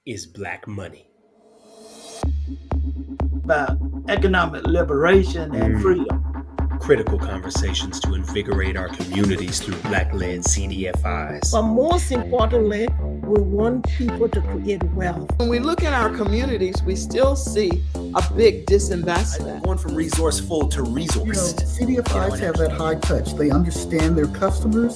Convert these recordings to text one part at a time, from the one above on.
is Black money? About economic liberation and Mm. freedom. Critical conversations to invigorate our communities through Black-led CDFIs. But most importantly, we want people to create wealth. When we look at our communities, we still see a big disinvestment. Going from resourceful to resourced. CDFIs have that high touch. They understand their customers.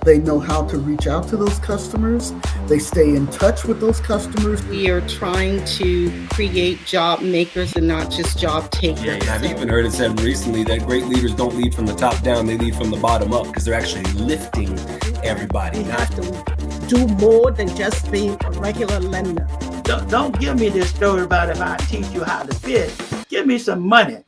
They know how to reach out to those customers. They stay in touch with those customers. We are trying to create job makers and not just job takers. Yeah, I've even heard it said recently that great leaders don't lead from the top down, they lead from the bottom up because they're actually lifting everybody. We have to do more than just being a regular lender. Don't give me this story about if I teach you how to fish. Give me some money.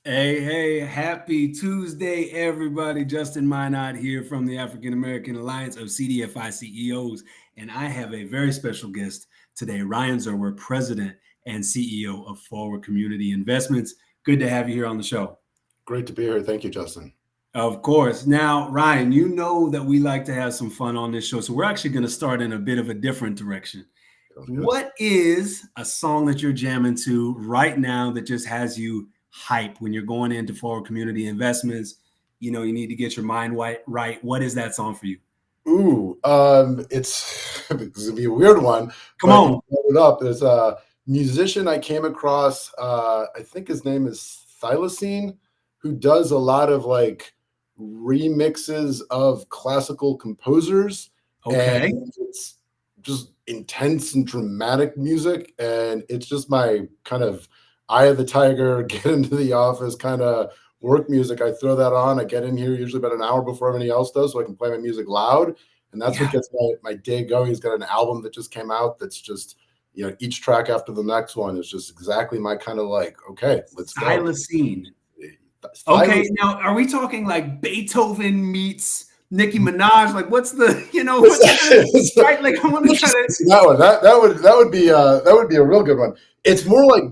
Hey, happy Tuesday, everybody. Justin Minott here from the African American Alliance of CDFI CEOs. And I have a very special guest today, Ryan Zerwer, President and CEO of Forward Community Investments. Good to have you here on the show. Great to be here. Thank you, Justin. Of course. Now, Ryan, you know that we like to have some fun on this show. So we're actually going to start in a bit of a different direction. What is a song that you're jamming to right now that just has you hype when you're going into Forward Community Investments? You know, you need to get your mind right. What is that song for you? Ooh, it's going to be a weird one. Come on. It up. There's a musician I came across. I think his name is Thylacine, who does a lot of like remixes of classical composers. Okay. And it's just intense and dramatic music. And it's just my kind of eye of the tiger, get into the office kind of work music. I throw that on. I get in here usually about an hour before everybody else does, so I can play my music loud. And that's what gets my day going. He's got an album that just came out that's just, you know, each track after the next one is just exactly my kind of like, okay, let's go. Thylacine. Okay, now are we talking like Beethoven meets Nicki Minaj? Like, what's the, you know, right? Like, I want to try to that would be a real good one. It's more like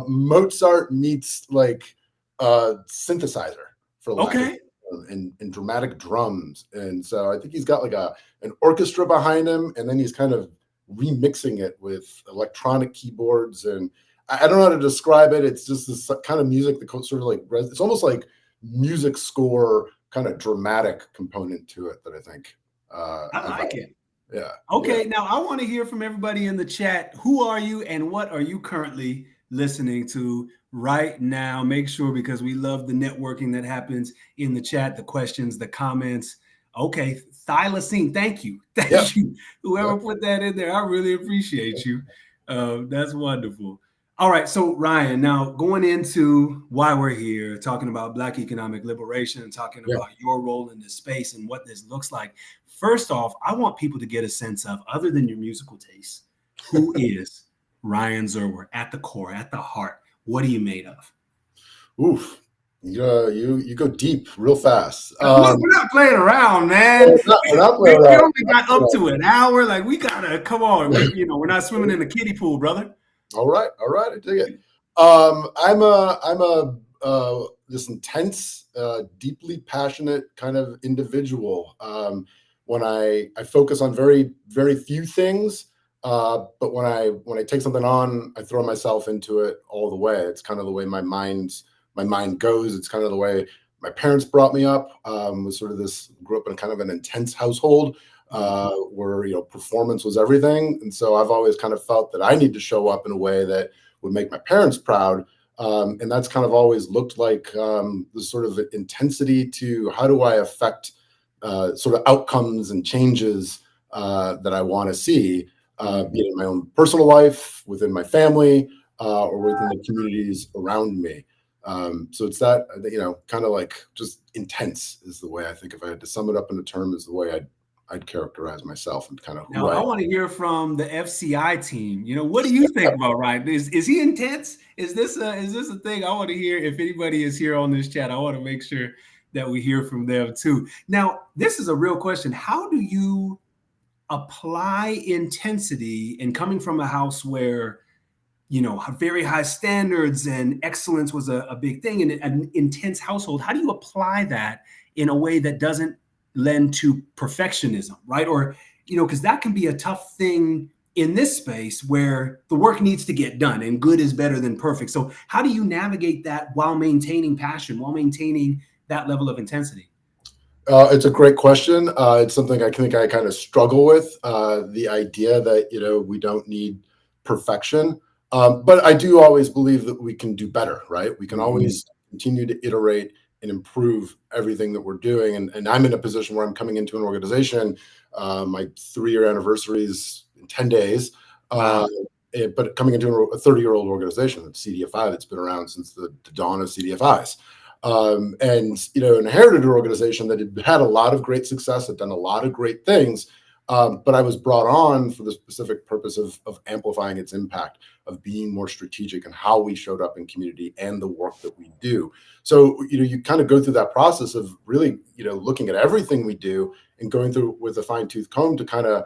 Mozart meets like synthesizer for like and dramatic drums, and so I think he's got like an orchestra behind him, and then he's kind of remixing it with electronic keyboards, and I don't know how to describe it. It's just this kind of music that sort of like it's almost like music score kind of dramatic component to it that I think I like it. Yeah. Okay. Yeah. Now I want to hear from everybody in the chat. Who are you and what are you currently listening to right now? Make sure, because we love the networking that happens in the chat, the questions, the comments. Okay. Thylacine. Thank you. Thank you. Whoever put that in there, I really appreciate you. That's wonderful. All right. So Ryan, now going into why we're here, talking about Black economic liberation, talking about your role in this space and what this looks like. First off, I want people to get a sense of, other than your musical taste, who is Ryan Zerwer at the core, at the heart? What are you made of? Oof. You go deep real fast. Look, we're not playing around, man. We're not we only got up to an hour. Like, we gotta come on. You know, we're not swimming in the kiddie pool, brother. All right, I dig it. I'm a this intense, deeply passionate kind of individual. When I focus on very, very few things, but when I take something on, I throw myself into it all the way. It's kind of the way my mind goes. It's kind of the way my parents brought me up. Was sort of grew up in kind of an intense household where, you know, performance was everything. And so I've always kind of felt that I need to show up in a way that would make my parents proud. And that's kind of always looked like this sort of intensity to how do I affect sort of outcomes and changes that I want to see, be it in my own personal life, within my family, or within the communities around me. So it's that, you know, kind of like just intense is the way I think, if I had to sum it up in a term, is the way I'd characterize myself and kind of who I want to hear from the FCI team. You know, what do you think about Ryan? Is he intense? Is this a thing? I want to hear, if anybody is here on this chat, I want to make sure that we hear from them too. Now, this is a real question. How do you apply intensity, and coming from a house where, you know, very high standards and excellence was a big thing in an intense household? How do you apply that in a way that doesn't lend to perfectionism, right? Or because that can be a tough thing in this space where the work needs to get done and good is better than perfect. So how do you navigate that while maintaining passion, while maintaining that level of intensity? It's a great question. It's something I think I kind of struggle with, the idea that, we don't need perfection. But I do always believe that we can do better, right? We can always continue to iterate and improve everything that we're doing. And I'm in a position where I'm coming into an organization. My 3-year anniversary is in 10 days. Wow. But coming into a 30-year-old organization, that's CDFI, that's been around since the dawn of CDFIs. Inherited an organization that had a lot of great success, had done a lot of great things, but I was brought on for the specific purpose of amplifying its impact, of being more strategic in how we showed up in community and the work that we do. So, you kind of go through that process of really, looking at everything we do and going through with a fine-tooth comb to kind of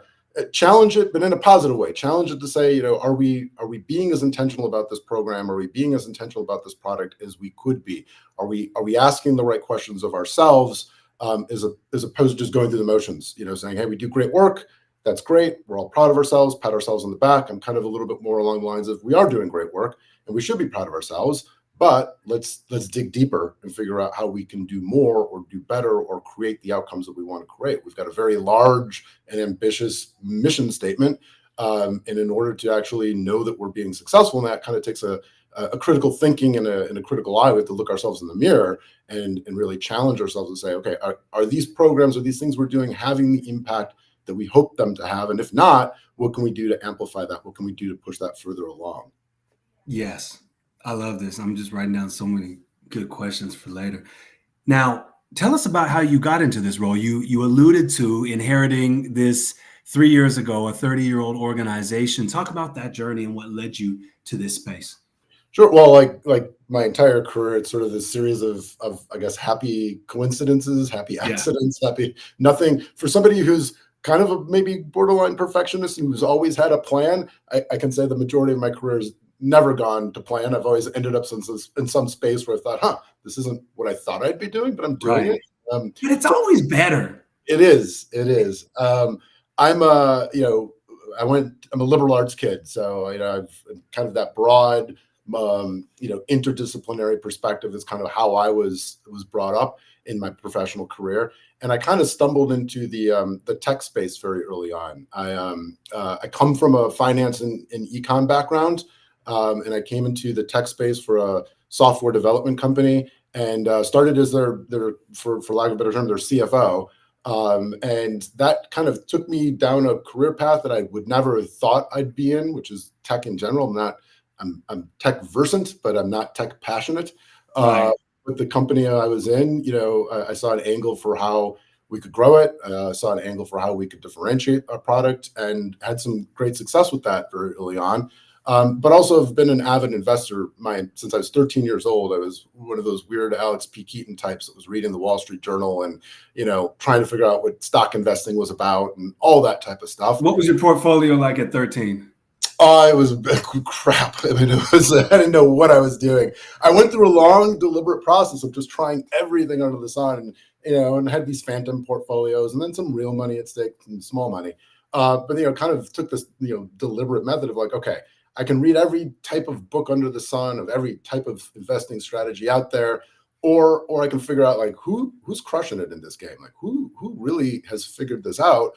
challenge it, but in a positive way. Challenge it to say, are we being as intentional about this program? Are we being as intentional about this product as we could be? Are we asking the right questions of ourselves, as opposed to just going through the motions? Saying, hey, we do great work. That's great. We're all proud of ourselves. Pat ourselves on the back. I'm kind of a little bit more along the lines of we are doing great work and we should be proud of ourselves. But let's dig deeper and figure out how we can do more or do better or create the outcomes that we want to create. We've got a very large and ambitious mission statement. And in order to actually know that we're being successful in that, kind of takes a critical thinking and a critical eye. We have to look ourselves in the mirror and really challenge ourselves and say, okay, are these programs or these things we're doing having the impact that we hope them to have? And if not, what can we do to amplify that? What can we do to push that further along? Yes. I love this. I'm just writing down so many good questions for later. Now, tell us about how you got into this role. You alluded to inheriting this 3 years ago, a 30-year-old organization. Talk about that journey and what led you to this space. Sure. Well, like my entire career, it's sort of this series of I guess happy coincidences, happy accidents, happy nothing. For somebody who's kind of a maybe borderline perfectionist and who's always had a plan, I can say the majority of my career is never gone to plan. I've always ended up in some space where I thought, this isn't what I thought I'd be doing, but I'm doing it. But it's always better. It is. I'm a liberal arts kid. So, I've kind of that broad, interdisciplinary perspective is kind of how I was brought up in my professional career. And I kind of stumbled into the tech space very early on. I come from a finance and econ background. And I came into the tech space for a software development company and started as their for lack of a better term, their CFO. And that kind of took me down a career path that I would never have thought I'd be in, which is tech in general. I'm tech versant, but I'm not tech passionate. With the company I was in, I saw an angle for how we could grow it. Saw an angle for how we could differentiate our product and had some great success with that very early on. But also have been an avid investor since I was 13 years old. I was one of those weird Alex P. Keaton types that was reading the Wall Street Journal and, trying to figure out what stock investing was about and all that type of stuff. What was your portfolio like at 13? It was crap. I mean, I didn't know what I was doing. I went through a long, deliberate process of just trying everything under the sun and had these phantom portfolios and then some real money at stake and small money. But, kind of took this, deliberate method of like, okay, I can read every type of book under the sun of every type of investing strategy out there, or I can figure out like who's crushing it in this game, like who really has figured this out.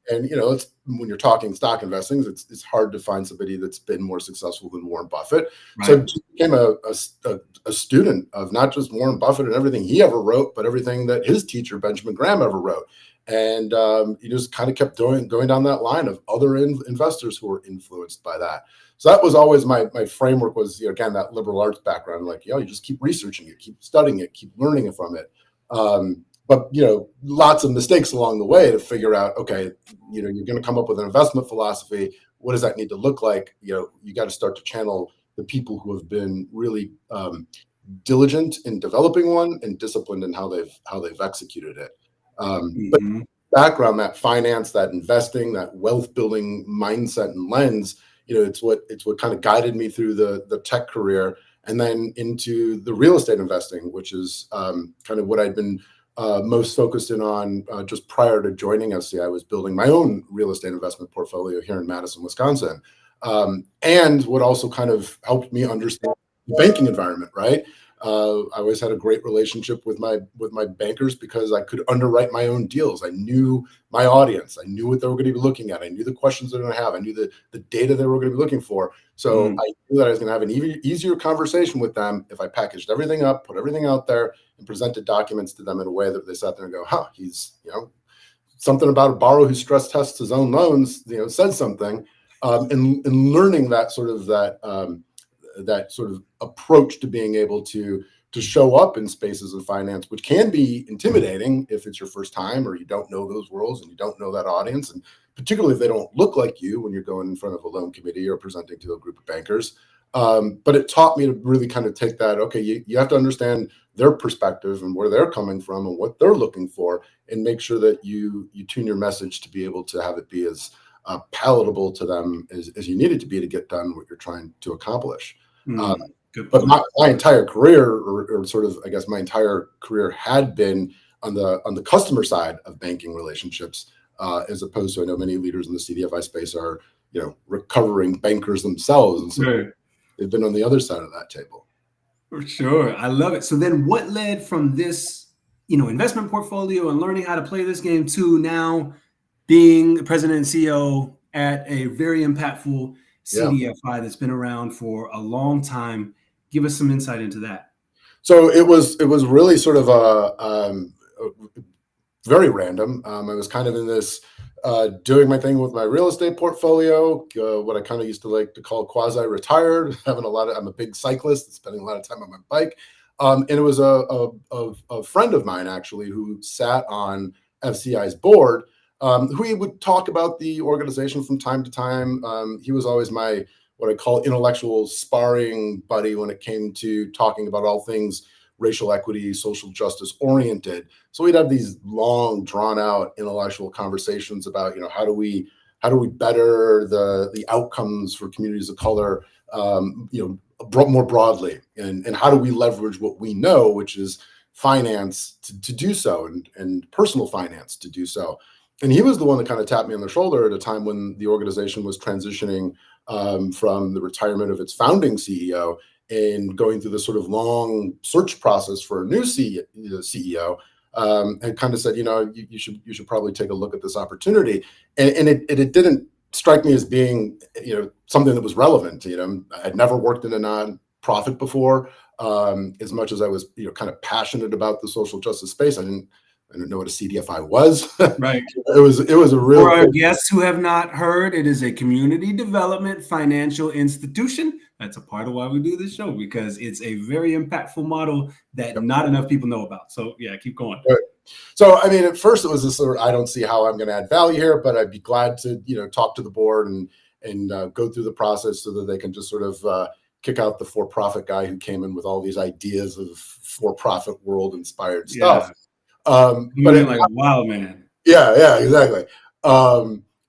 And it's when you're talking stock investing, it's hard to find somebody that's been more successful than Warren Buffett. Right. So I became a student of not just Warren Buffett and everything he ever wrote, but everything that his teacher Benjamin Graham ever wrote. And he just kind of kept going down that line of other investors who were influenced by that. So that was always my framework was, again, that liberal arts background, like, you just keep researching it, keep studying it, keep learning from it. But, lots of mistakes along the way to figure out, okay, you're going to come up with an investment philosophy. What does that need to look like? You got to start to channel the people who have been really diligent in developing one and disciplined in how they've executed it. But background, that finance, that investing, that wealth building mindset and lens, it's what kind of guided me through the tech career and then into the real estate investing, which is kind of what I'd been most focused in on just prior to joining SC, I was building my own real estate investment portfolio here in Madison, Wisconsin. And what also kind of helped me understand the banking environment, right? I always had a great relationship with my bankers because I could underwrite my own deals. I knew my audience. I knew what they were going to be looking at. I knew the questions they were going to have. I knew the data they were going to be looking for. So I knew that I was going to have an easier conversation with them if I packaged everything up, put everything out there, and presented documents to them in a way that they sat there and go, huh, he's, something about a borrower who stress tests his own loans, says something. And learning that sort of approach to being able to show up in spaces of finance, which can be intimidating if it's your first time or you don't know those worlds and you don't know that audience, and particularly if they don't look like you when you're going in front of a loan committee or presenting to a group of bankers. But it taught me to really kind of take that, okay, you have to understand their perspective and where they're coming from and what they're looking for, and make sure that you tune your message to be able to have it be as palatable to them as you need it to be to get done what you're trying to accomplish. But my entire career, or sort of, I guess, my entire career had been on the customer side of banking relationships, as opposed to, I know many leaders in the CDFI space are, recovering bankers themselves, and so they've been on the other side of that table. For sure, I love it. So then, what led from this, investment portfolio and learning how to play this game to now being president and CEO at a very impactful CDFI that's been around for a long time? Give us some insight into that. So it was really sort of a very random. I was kind of in this doing my thing with my real estate portfolio, what I kind of used to like to call quasi-retired, I'm a big cyclist, spending a lot of time on my bike. And it was a friend of mine actually who sat on FCI's board, who he would talk about the organization from time to time. He was always my, what I call, intellectual sparring buddy when it came to talking about all things racial equity, social justice oriented. So we'd have these long, drawn out intellectual conversations about, how do we better the outcomes for communities of color, more broadly, and how do we leverage what we know, which is finance to do so, and personal finance to do so. And he was the one that kind of tapped me on the shoulder at a time when the organization was transitioning from the retirement of its founding CEO and going through this sort of long search process for a new CEO, and kind of said, you should probably take a look at this opportunity. And it didn't strike me as being, something that was relevant. I'd never worked in a nonprofit before. As much as I was, kind of passionate about the social justice space, I didn't know what a CDFI was. Right. It was a real. For our guests who have not heard, it is a community development financial institution. That's a part of why we do this show, because it's a very impactful model that not enough people know about. So yeah, keep going. Right. So, I mean, at first it was this sort of, I don't see how I'm going to add value here, but I'd be glad to, talk to the board and go through the process so that they can just sort of kick out the for-profit guy who came in with all these ideas of for-profit world inspired stuff. But like, wow, man. Yeah, exactly.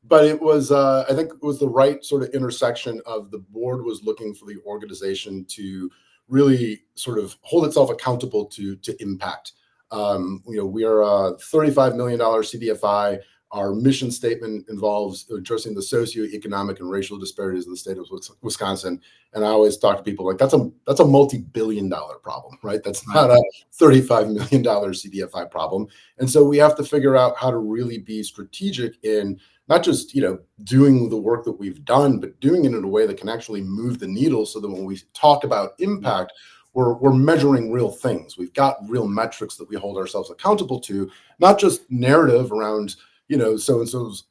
But it was, I think it was the right sort of intersection of the board was looking for the organization to really sort of hold itself accountable to impact. We are a $35 million CDFI. Our mission statement involves addressing the socioeconomic and racial disparities of the state of Wisconsin. And I always talk to people like that's a multi-billion-dollar problem, right? That's not a $35 million CDFI problem. And so we have to figure out how to really be strategic in not just, doing the work that we've done, but doing it in a way that can actually move the needle so that when we talk about impact, we're measuring real things. We've got real metrics that we hold ourselves accountable to, not just narrative around, so-and-so's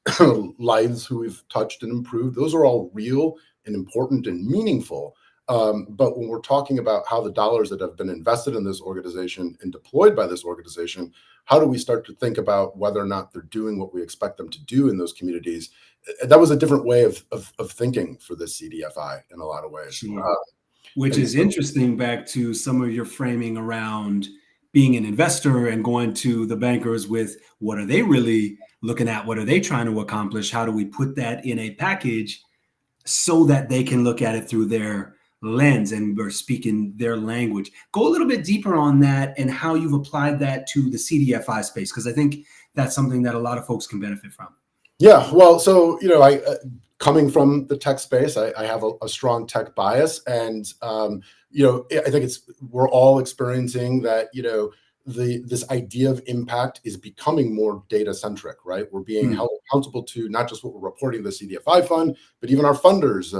lives who we've touched and improved. Those are all real and important and meaningful. But when we're talking about how the dollars that have been invested in this organization and deployed by this organization, how do we start to think about whether or not they're doing what we expect them to do in those communities? That was a different way of thinking for this CDFI in a lot of ways. Sure. Which is interesting, back to some of your framing around being an investor and going to the bankers with what are they really looking at? What are they trying to accomplish? How do we put that in a package so that they can look at it through their lens and we're speaking their language. Go a little bit deeper on that and how you've applied that to the CDFI space, because I think that's something that a lot of folks can benefit from. Yeah, well, so I coming from the tech space, I have a strong tech bias, and I think we're all experiencing that. This idea of impact is becoming more data centric, right? We're being held accountable to not just what we're reporting to the CDFI fund, but even our funders,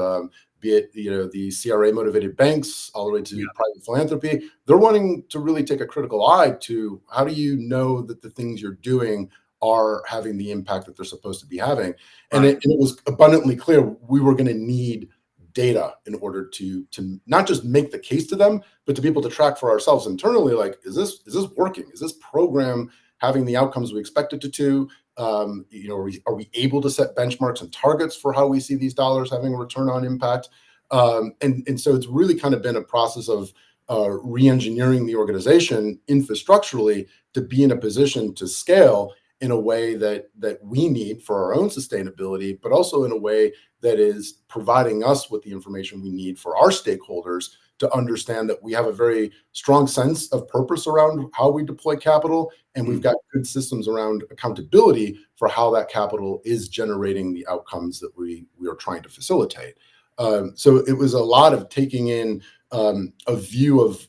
be it the CRA motivated banks, all the way to private philanthropy. They're wanting to really take a critical eye to how do you know that the things you're doing are having the impact that they're supposed to be having. And it was abundantly clear we were going to need data in order to not just make the case to them, but to be able to track for ourselves internally, like, is this working? Is this program having the outcomes we expect it to? Are we able to set benchmarks and targets for how we see these dollars having a return on impact? And so it's really kind of been a process of re-engineering the organization infrastructurally to be in a position to scale in a way that we need for our own sustainability, but also in a way that is providing us with the information we need for our stakeholders to understand that we have a very strong sense of purpose around how we deploy capital, and we've got good systems around accountability for how that capital is generating the outcomes that we are trying to facilitate. So it was a lot of taking in a view of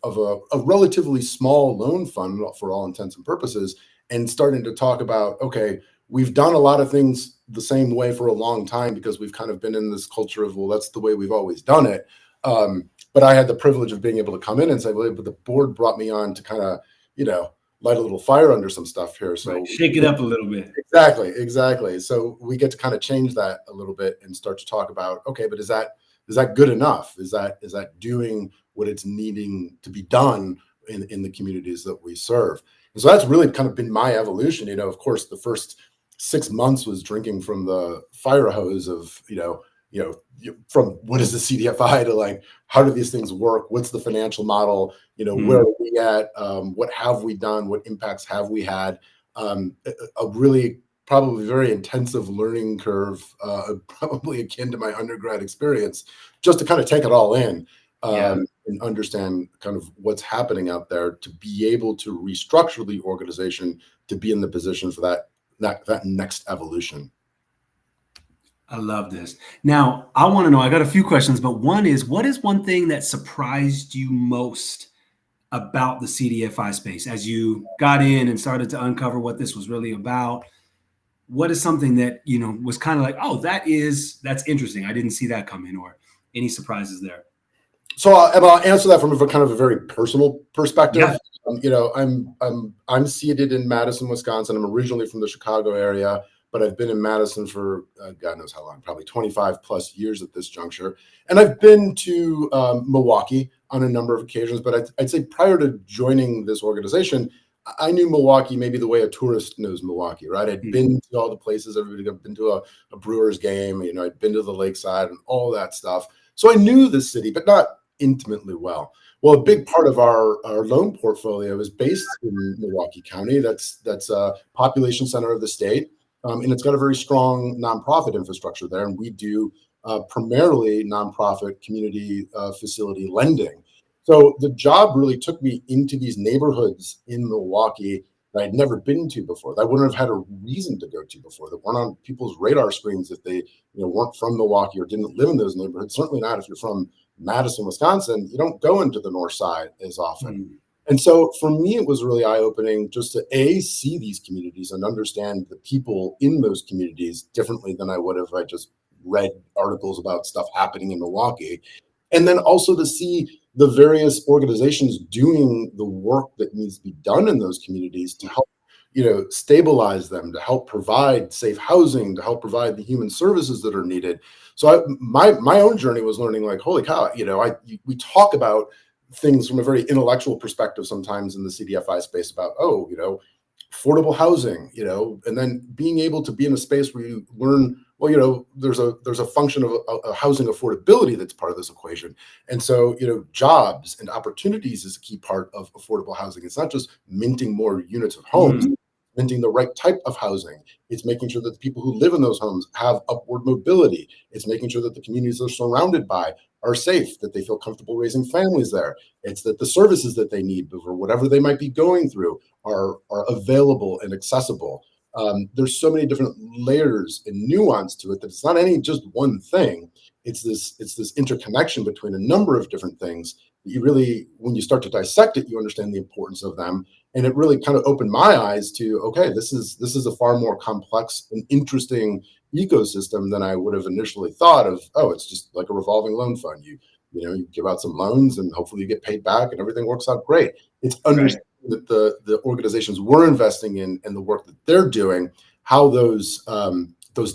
a relatively small loan fund for all intents and purposes, and starting to talk about, okay, we've done a lot of things the same way for a long time because we've kind of been in this culture of, well, that's the way we've always done it. But I had the privilege of being able to come in and say, well, but the board brought me on to kind of, light a little fire under some stuff here. So shake it up a little bit. Exactly. So we get to kind of change that a little bit and start to talk about, okay, but is that good enough? Is that doing what it's needing to be done in the communities that we serve? And so that's really kind of been my evolution. Of course, the first 6 months was drinking from the fire hose of, from what is the CDFI to like, how do these things work? What's the financial model? Where are we at? What have we done? What impacts have we had? A really probably very intensive learning curve, probably akin to my undergrad experience, just to kind of take it all in. And understand kind of what's happening out there to be able to restructure the organization to be in the position for that next evolution. I love this. Now, I want to know, I got a few questions, but one is, what is one thing that surprised you most about the CDFI space as you got in and started to uncover what this was really about? What is something that, was kind of like, oh, that's interesting. I didn't see that coming, or any surprises there? So I'll answer that from a kind of a very personal perspective. Yeah. I'm seated in Madison, Wisconsin. I'm originally from the Chicago area, but I've been in Madison for God knows how long, probably 25 plus years at this juncture. And I've been to Milwaukee on a number of occasions, but I'd say prior to joining this organization, I knew Milwaukee maybe the way a tourist knows Milwaukee, right? I'd been to all the places, everybody had been to a Brewers game, I'd been to the lakeside and all that stuff. So I knew the city, but not intimately well. Well, a big part of our loan portfolio is based in Milwaukee County. That's a population center of the state. And it's got a very strong nonprofit infrastructure there. And we do primarily nonprofit community facility lending. So the job really took me into these neighborhoods in Milwaukee that I'd never been to before, that I wouldn't have had a reason to go to before, that weren't on people's radar screens if they weren't from Milwaukee or didn't live in those neighborhoods. Certainly not if you're from Madison, Wisconsin. You don't go into the north side as often. And so for me, it was really eye-opening just to see these communities and understand the people in those communities differently than I would have if I just read articles about stuff happening in Milwaukee. And then also to see the various organizations doing the work that needs to be done in those communities to help, stabilize them, to help provide safe housing, to help provide the human services that are needed. So my own journey was learning, like, holy cow, we talk about things from a very intellectual perspective sometimes in the CDFI space about, affordable housing, and then being able to be in a space where you learn, well, there's a function of a housing affordability that's part of this equation. And so, jobs and opportunities is a key part of affordable housing. It's not just minting more units of homes, minting the right type of housing. It's making sure that the people who live in those homes have upward mobility. It's making sure that the communities they're surrounded by are safe, that they feel comfortable raising families there. It's that the services that they need for whatever they might be going through are available and accessible. There's so many different layers and nuance to it that it's not any just one thing. It's this interconnection between a number of different things that you really, when you start to dissect it, you understand the importance of them. And it really kind of opened my eyes to, okay, this is a far more complex and interesting ecosystem than I would have initially thought of. Oh, it's just like a revolving loan fund. You give out some loans and hopefully you get paid back and everything works out great. It's understanding that the organizations we're investing in and the work that they're doing, how those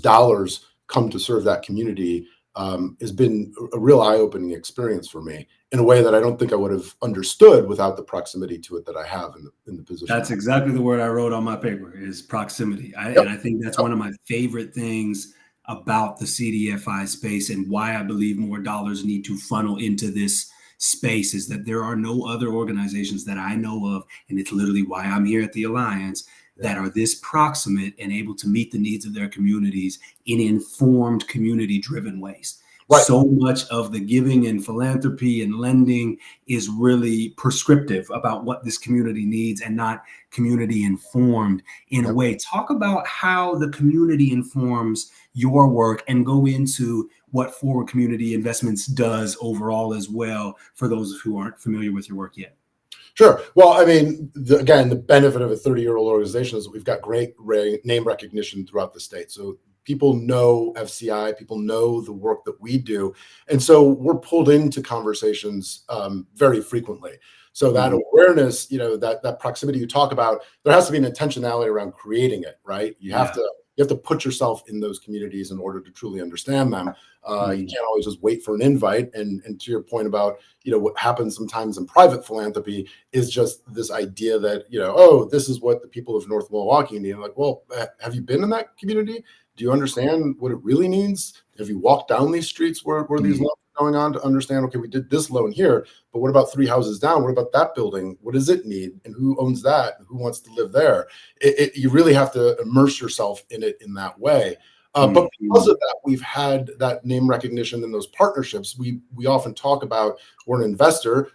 dollars come to serve that community, has been a real eye-opening experience for me in a way that I don't think I would have understood without the proximity to it that I have in the position. That's exactly the word I wrote on my paper, is proximity. And I think that's one of my favorite things about the CDFI space, and why I believe more dollars need to funnel into this space, is that there are no other organizations that I know of, and it's literally why I'm here at the Alliance, that are this proximate and able to meet the needs of their communities in informed, community-driven ways. Right. So much of the giving and philanthropy and lending is really prescriptive about what this community needs and not community informed in a way. Talk about how the community informs your work, and go into what Forward Community Investments does overall as well, for those who aren't familiar with your work yet. Sure. Well, I mean, again, the benefit of a 30-year-old organization is that we've got great name recognition throughout the state. So people know FCI, people know the work that we do. And so we're pulled into conversations very frequently. So that awareness, that proximity you talk about, there has to be an intentionality around creating it, right? You have to put yourself in those communities in order to truly understand them. You can't always just wait for an invite. And to your point about, what happens sometimes in private philanthropy is just this idea that, oh, this is what the people of North Milwaukee need. I'm like, well, have you been in that community? Do you understand what it really means? Have you walked down these streets where these loans are going on to understand, okay, we did this loan here, but what about 3 houses down? What about that building? What does it need? And who owns that? And who wants to live there? You really have to immerse yourself in it in that way. But because of that, we've had that name recognition and those partnerships. We often talk about, we're an investor,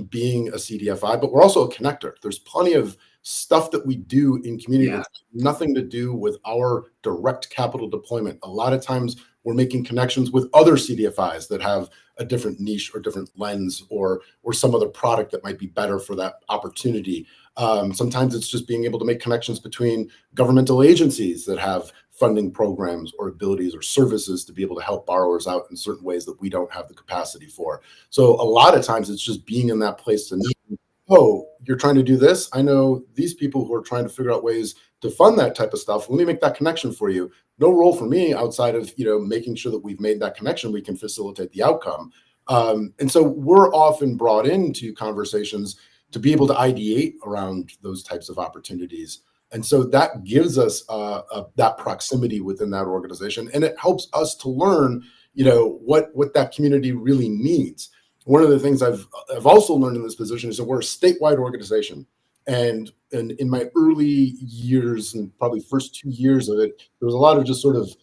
being a CDFI, but we're also a connector. There's plenty of stuff that we do in community that's nothing to do with our direct capital deployment. A lot of times we're making connections with other CDFIs that have a different niche or different lens, or some other product that might be better for that opportunity. Sometimes it's just being able to make connections between governmental agencies that have funding programs or abilities or services to be able to help borrowers out in certain ways that we don't have the capacity for. So a lot of times it's just being in that place to meet. Oh, you're trying to do this? I know these people who are trying to figure out ways to fund that type of stuff. Let me make that connection for you. No role for me outside of, making sure that we've made that connection, we can facilitate the outcome. And so we're often brought into conversations to be able to ideate around those types of opportunities. And so that gives us that proximity within that organization. And it helps us to learn, what that community really needs. One of the things I've also learned in this position is that we're a statewide organization. And in my early years, and probably first 2 years of it, there was a lot of just sort of,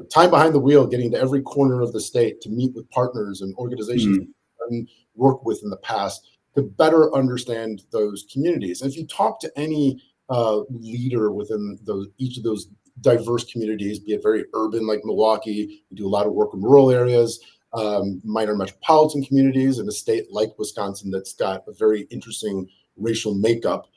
time behind the wheel, getting to every corner of the state to meet with partners and organizations and work with in the past to better understand those communities. And if you talk to any leader within each of those diverse communities, be it very urban like Milwaukee, we do a lot of work in rural areas, minor metropolitan communities, in a state like Wisconsin that's got a very interesting racial makeup.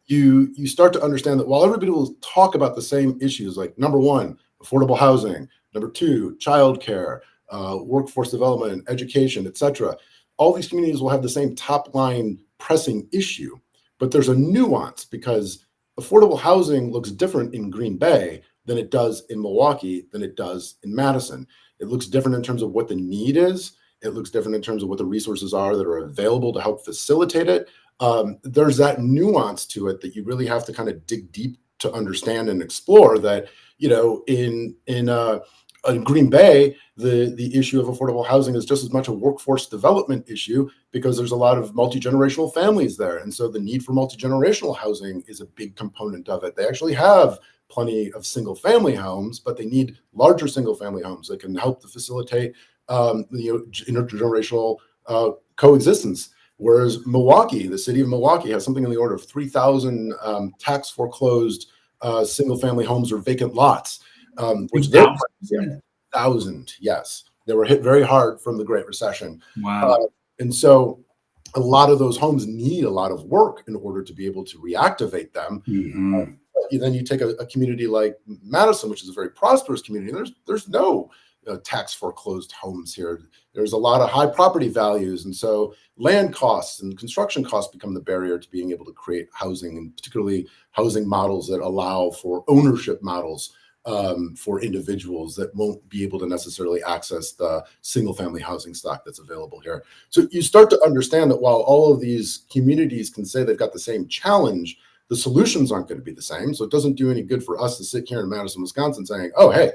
You start to understand that while everybody will talk about the same issues, like number one, affordable housing, number two, childcare, workforce development, education, etc., all these communities will have the same top line pressing issue, but there's a nuance because affordable housing looks different in Green Bay than it does in Milwaukee, than it does in Madison. It looks different in terms of what the need is. It looks different in terms of what the resources are that are available to help facilitate it. There's that nuance to it that you really have to kind of dig deep to understand and explore. That, in Green Bay, the issue of affordable housing is just as much a workforce development issue because there's a lot of multi-generational families there. And so the need for multi-generational housing is a big component of it. They actually have plenty of single family homes, but they need larger single family homes that can help to facilitate intergenerational coexistence. Whereas Milwaukee, the city of Milwaukee, has something in the order of 3,000 tax foreclosed single-family homes or vacant lots, which they're 1,000. Yes, they were hit very hard from the Great Recession. Wow. And so a lot of those homes need a lot of work in order to be able to reactivate them. Mm-hmm. Then you take a community like Madison, which is a very prosperous community. There's no tax foreclosed homes here. There's a lot of high property values, and so land costs and construction costs become the barrier to being able to create housing, and particularly housing models that allow for ownership models for individuals that won't be able to necessarily access the single family housing stock that's available here. So you start to understand that while all of these communities can say they've got the same challenge, the solutions aren't going to be the same. So it doesn't do any good for us to sit here in Madison, Wisconsin saying, oh, hey,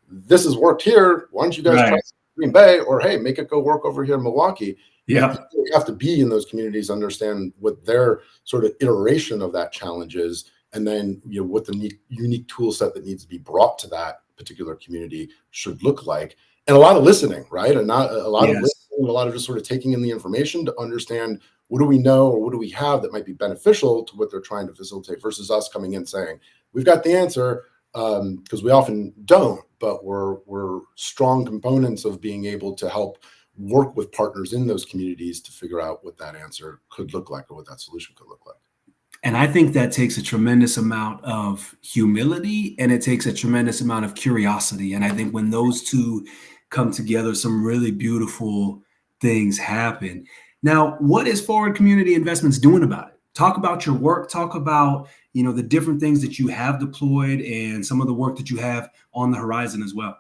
this has worked here. Why don't you guys try Green Bay? Or, hey, make it go work over here in Milwaukee. Yeah. You have to be in those communities, understand what their sort of iteration of that challenge is, and then what the unique tool set that needs to be brought to that particular community should look like. And a lot of listening, right? And not a lot of listening, a lot of just sort of taking in the information to understand what do we know or what do we have that might be beneficial to what they're trying to facilitate, versus us coming in saying, we've got the answer, because we often don't, but we're strong components of being able to help work with partners in those communities to figure out what that answer could look like or what that solution could look like. And I think that takes a tremendous amount of humility, and it takes a tremendous amount of curiosity. And I think when those two come together, some really beautiful things happen. Now, what is Forward Community Investments doing about it? Talk about your work. Talk about, the different things that you have deployed and some of the work that you have on the horizon as well.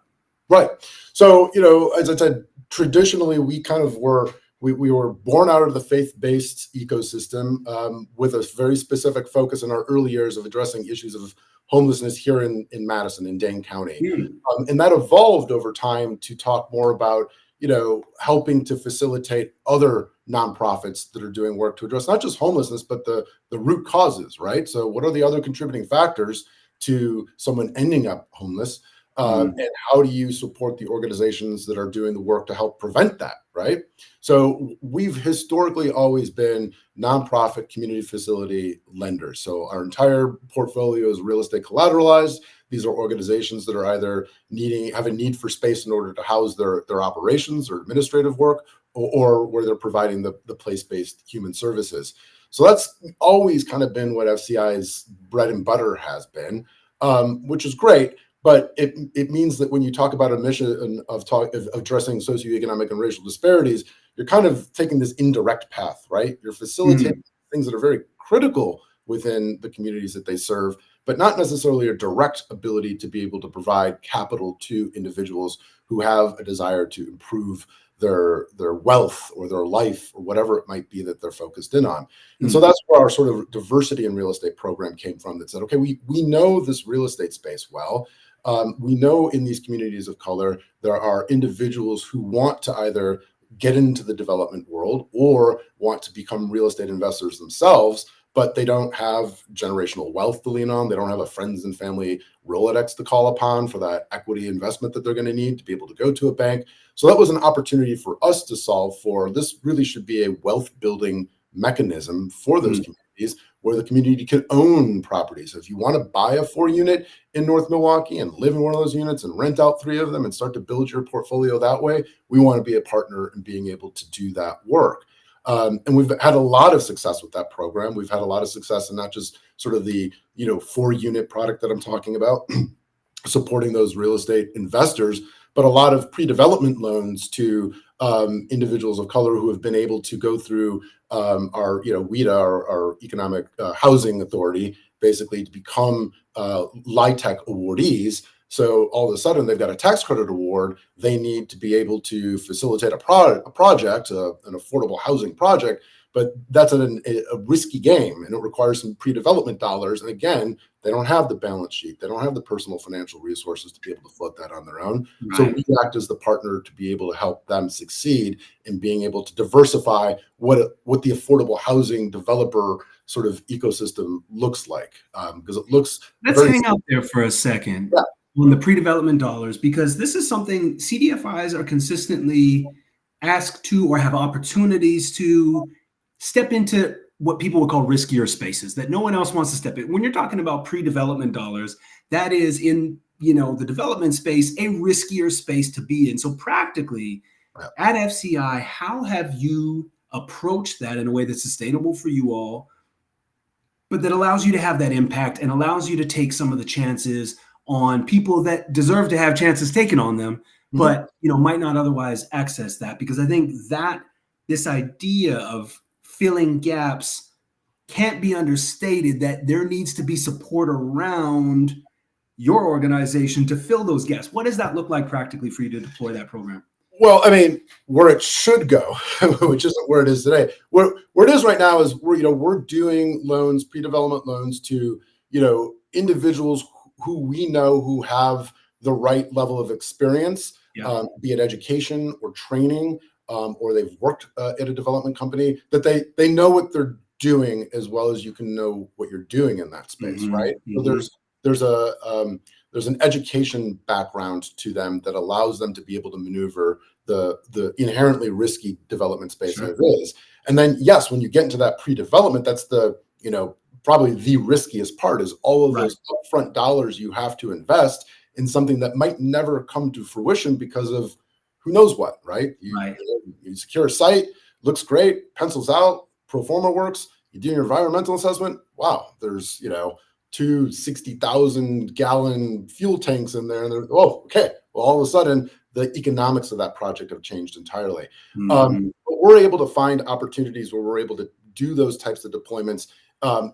Right. So, as I said, traditionally, we kind of we were born out of the faith-based ecosystem with a very specific focus in our early years of addressing issues of homelessness here in Madison, in Dane County. And that evolved over time to talk more about, helping to facilitate other nonprofits that are doing work to address not just homelessness, but the root causes, right? So what are the other contributing factors to someone ending up homeless? And how do you support the organizations that are doing the work to help prevent that, right? So we've historically always been nonprofit community facility lenders. So our entire portfolio is real estate collateralized. These are organizations that are either have a need for space in order to house their operations or administrative work, or where they're providing the place-based human services. So that's always kind of been what FCI's bread and butter has been, which is great. But it means that when you talk about a mission of addressing socioeconomic and racial disparities, you're kind of taking this indirect path, right? You're facilitating things that are very critical within the communities that they serve, but not necessarily a direct ability to be able to provide capital to individuals who have a desire to improve their wealth or their life or whatever it might be that they're focused in on. And so that's where our sort of diversity in real estate program came from, that said, okay, we know this real estate space well. We know in these communities of color, there are individuals who want to either get into the development world or want to become real estate investors themselves, but they don't have generational wealth to lean on. They don't have a friends and family Rolodex to call upon for that equity investment that they're going to need to be able to go to a bank. So that was an opportunity for us to solve for. This really should be a wealth building mechanism for those communities, where the community can own properties. If you want to buy a 4-unit in North Milwaukee and live in one of those units and rent out 3 of them and start to build your portfolio that way, we want to be a partner in being able to do that work. And we've had a lot of success with that program. We've had a lot of success in not just sort of the 4-unit product that I'm talking about, supporting those real estate investors, but a lot of pre-development loans to individuals of color who have been able to go through our WEDA, our Economic Housing Authority, basically to become LIHTC awardees. So all of a sudden they've got a tax credit award. They need to be able to facilitate a project, an affordable housing project, but that's a risky game, and it requires some pre-development dollars. And again, they don't have the balance sheet. They don't have the personal financial resources to be able to float that on their own. Right. So we act as the partner to be able to help them succeed in being able to diversify what the affordable housing developer sort of ecosystem looks like. Because it looks Let's hang out there for a second. Yeah. on the pre-development dollars, because this is something CDFIs are consistently asked to or have opportunities to step into what people would call riskier spaces that no one else wants to step in. When you're talking about pre-development dollars, that is in the development space, a riskier space to be in. So practically at FCI, how have you approached that in a way that's sustainable for you all, but that allows you to have that impact and allows you to take some of the chances on people that deserve to have chances taken on them, but might not otherwise access that? Because I think that this idea of filling gaps can't be understated, that there needs to be support around your organization to fill those gaps. What does that look like practically for you to deploy that program? Well, I mean, where it should go, which isn't where it is today. Where it is right now is we're doing loans, pre-development loans to individuals who we know who have the right level of experience, be it education or training, or they've worked at a development company, that they know what they're doing as well as you can know what you're doing in that space, right? So there's an education background to them that allows them to be able to maneuver the inherently risky development space that it is. And then, yes, when you get into that pre-development, that's the probably the riskiest part, is all of those upfront dollars you have to invest in something that might never come to fruition because of who knows what, right? You secure a site, looks great, pencils out, pro forma works, you do your environmental assessment. Wow, there's two 60,000 gallon fuel tanks in there, and they're well, all of a sudden the economics of that project have changed entirely. But we're able to find opportunities where we're able to do those types of deployments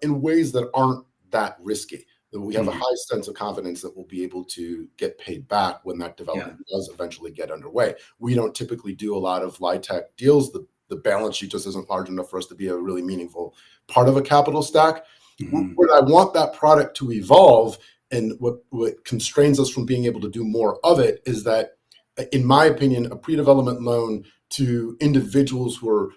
in ways that aren't that risky, that we have a high sense of confidence that we'll be able to get paid back when that development does eventually get underway. We don't typically do a lot of LIHTC deals. The balance sheet just isn't large enough for us to be a really meaningful part of a capital stack. Where I want that product to evolve, and what constrains us from being able to do more of it, is that, in my opinion, a pre-development loan to individuals who are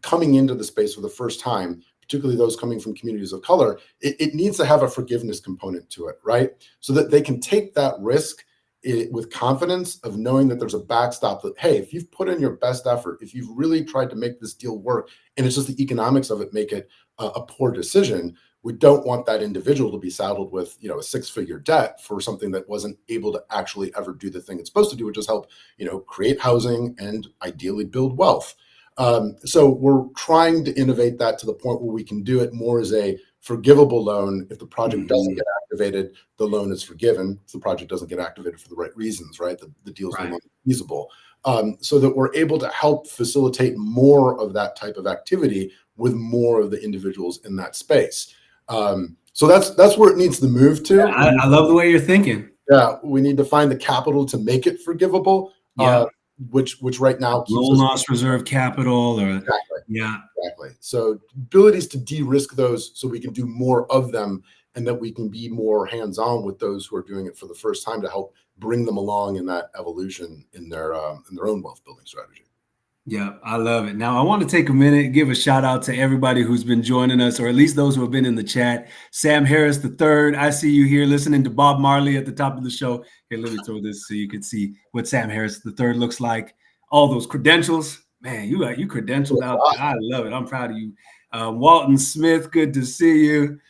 coming into the space for the first time, particularly those coming from communities of color, it needs to have a forgiveness component to it, right? So that they can take that risk with confidence of knowing that there's a backstop, that, hey, if you've put in your best effort, if you've really tried to make this deal work, and it's just the economics of it make it a poor decision, we don't want that individual to be saddled with a six-figure debt for something that wasn't able to actually ever do the thing it's supposed to do, which is help create housing and ideally build wealth. So we're trying to innovate that to the point where we can do it more as a forgivable loan. If the project doesn't get activated, the loan is forgiven. If the project doesn't get activated for the right reasons, right? The deal's no longer feasible. So that we're able to help facilitate more of that type of activity with more of the individuals in that space. So that's where it needs to move to. I love the way you're thinking. Yeah, we need to find the capital to make it forgivable. Which right now keeps loan loss reserve capital, or exactly. So abilities to de-risk those, so we can do more of them, and that we can be more hands-on with those who are doing it for the first time, to help bring them along in that evolution in their own wealth building strategy. Yeah, I love it. Now, I want to take a minute and give a shout out to everybody who's been joining us, or at least those who have been in the chat. Sam Harris III, I see you here listening to Bob Marley at the top of the show. Here, let me throw this so you can see what Sam Harris III looks like. All those credentials. Man, you credentialed out there. I love it. I'm proud of you. Walton Smith, good to see you.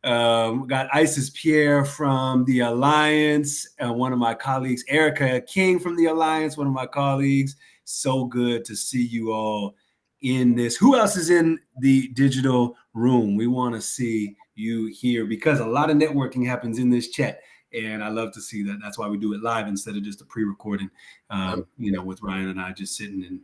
We got Isis Pierre from the Alliance, one of my colleagues. Erica King from the Alliance, one of my colleagues. So good to see you all in this. Who else is in the digital room? We want to see you here, because a lot of networking happens in this chat, and I love to see that. That's why we do it live instead of just a pre-recording, with Ryan and I just sitting and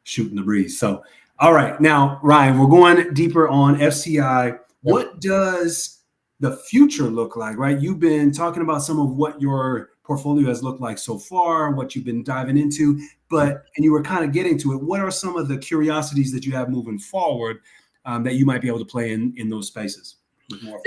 shooting the breeze. So, all right. Now, Ryan, we're going deeper on FCI. What does the future look like, right? You've been talking about some of what your portfolio has looked like so far, what you've been diving into, and you were kind of getting to it. What are some of the curiosities that you have moving forward that you might be able to play in those spaces with more?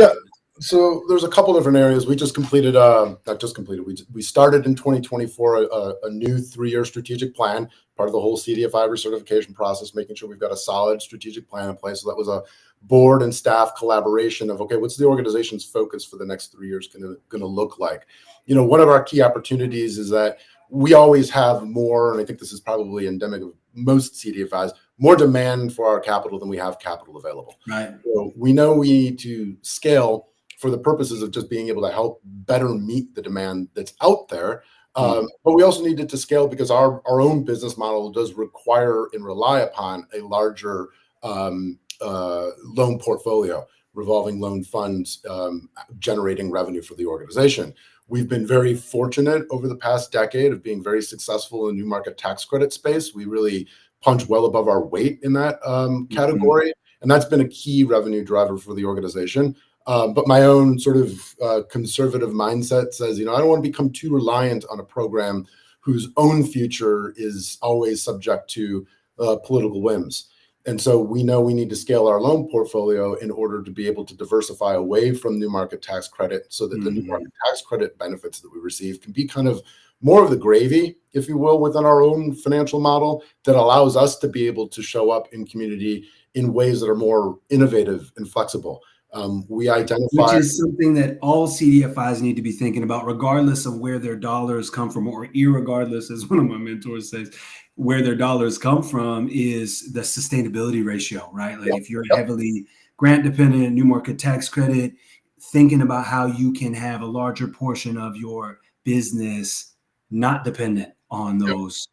So there's a couple different areas. We just completed, not just completed, we started in 2024 a new 3-year strategic plan, part of the whole CDFI recertification process, making sure we've got a solid strategic plan in place. So that was a board and staff collaboration of, okay, what's the organization's focus for the next 3 years going to look like? One of our key opportunities is that we always have more, and I think this is probably endemic of most CDFIs, more demand for our capital than we have capital available. Right. So we know we need to scale for the purposes of just being able to help better meet the demand that's out there. But we also needed to scale because our own business model does require and rely upon a larger loan portfolio, revolving loan funds, generating revenue for the organization. We've been very fortunate over the past decade of being very successful in the new market tax credit space. We really punch well above our weight in that category. And that's been a key revenue driver for the organization. But my own sort of conservative mindset says, I don't want to become too reliant on a program whose own future is always subject to political whims. And so we know we need to scale our loan portfolio in order to be able to diversify away from new market tax credit so that the new market tax credit benefits that we receive can be kind of more of the gravy, if you will, within our own financial model that allows us to be able to show up in community in ways that are more innovative and flexible. We identify, which is something that all CDFIs need to be thinking about, regardless of where their dollars come from, or irregardless, as one of my mentors says, where their dollars come from is the sustainability ratio, right? Like if you're heavily grant dependent, new market tax credit, thinking about how you can have a larger portion of your business not dependent on those